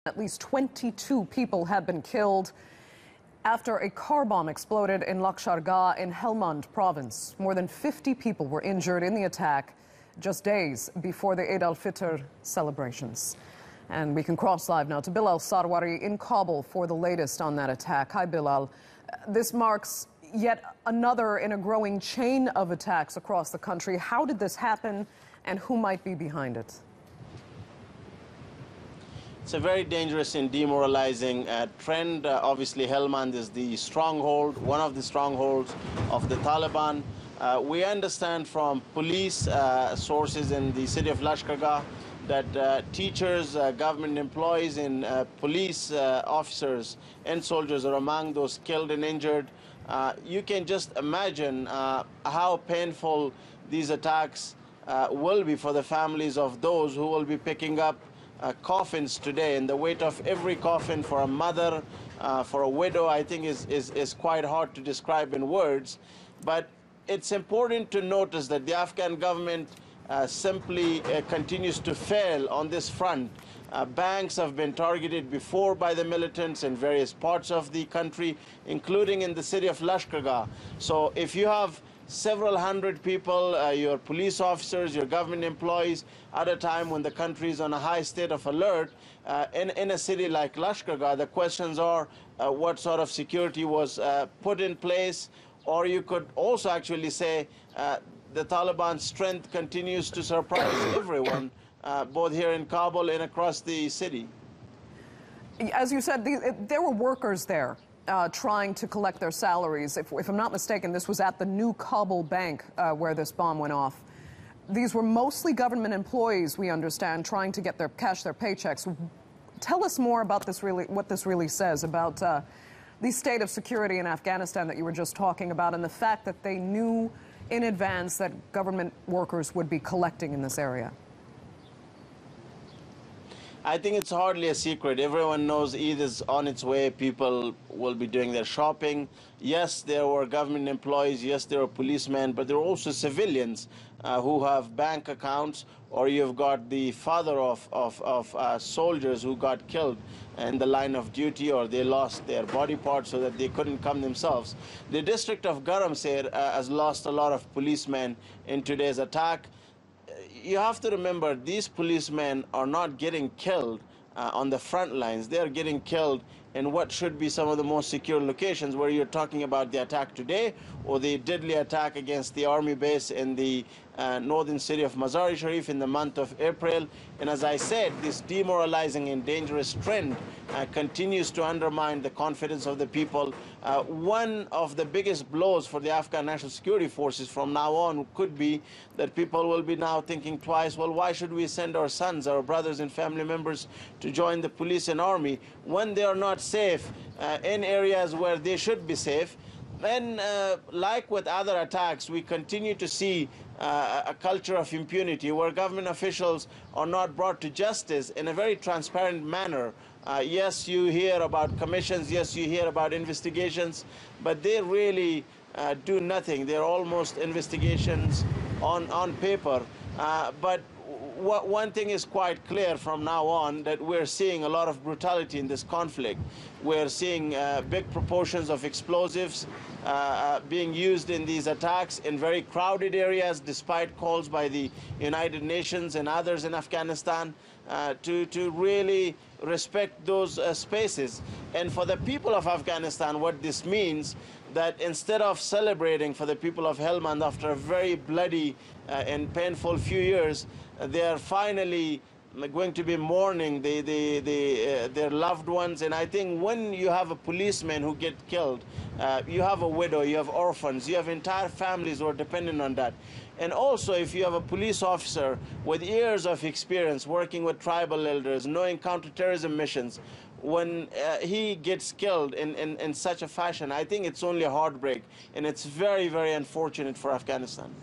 At least 22 people have been killed after a car bomb exploded in Lashkar Gah in Helmand province. More than 50 people were injured in the attack just days before the Eid al-Fitr celebrations. And we can cross live now to Bilal Sarwary in Kabul for the latest on that attack. Hi, Bilal. This marks yet another in a growing chain of attacks across the country. How did this happen, and who might be behind it? It's a very dangerous and demoralizing trend. Obviously, Helmand is the stronghold, one of the strongholds of the Taliban. We understand from police sources in the city of Lashkar Gah that teachers, government employees, and police officers and soldiers are among those killed and injured. You can just imagine how painful these attacks will be for the families of those who will be picking up coffins today, and the weight of every coffin for a mother, for a widow, I think is quite hard to describe in words. But it's important to notice that the Afghan government simply continues to fail on this front. Banks have been targeted before by the militants in various parts of the country, including in the city of Lashkar Gah. So if you have several hundred people, your police officers, your government employees, at a time when the country is on a high state of alert, in a city like Lashkar Gah, the questions are what sort of security was put in place, or you could also actually say the Taliban's strength continues to surprise everyone, both here in Kabul and across the city. As you said, there were workers there trying to collect their salaries. If I'm not mistaken, this was at the new Kabul bank where this bomb went off. These were mostly government employees, we understand, trying to get cash their paychecks. Tell us more about this, what this really says about the state of security in Afghanistan that you were just talking about, and the fact that they knew in advance that government workers would be collecting in this area. I think it's hardly a secret. Everyone knows Eid is on its way. People will be doing their shopping. Yes, there were government employees. Yes, there were policemen, but there are also civilians who have bank accounts, or you've got the father of soldiers who got killed in the line of duty, or they lost their body parts so that they couldn't come themselves. The district of Garamsir has lost a lot of policemen in today's attack. You have to remember, these policemen are not getting killed on the front lines. They are getting killed in what should be some of the most secure locations, where you're talking about the attack today or the deadly attack against the army base in the northern city of Mazar-e Sharif in the month of April. And as I said, this demoralizing and dangerous trend continues to undermine the confidence of the people. One of the biggest blows for the Afghan National Security Forces from now on could be that people will be now thinking twice, well, why should we send our sons, our brothers and family members to join the police and army when they are not safe in areas where they should be safe? And like with other attacks, we continue to see a culture of impunity where government officials are not brought to justice in a very transparent manner. Yes, you hear about commissions, yes, you hear about investigations, but they really do nothing. They're almost investigations on paper. But one thing is quite clear from now on, that we're seeing a lot of brutality in this conflict. We're seeing big proportions of explosives being used in these attacks in very crowded areas, despite calls by the United Nations and others in Afghanistan to really respect those spaces. And for the people of Afghanistan, what this means, that instead of celebrating for the people of Helmand after a very bloody and painful few years, they are finally going to be mourning their loved ones. And I think when you have a policeman who get killed, you have a widow, you have orphans, you have entire families who are dependent on that. And also, if you have a police officer with years of experience working with tribal elders, knowing counterterrorism missions, when he gets killed in such a fashion, I think it's only a heartbreak, and it's very, very unfortunate for Afghanistan.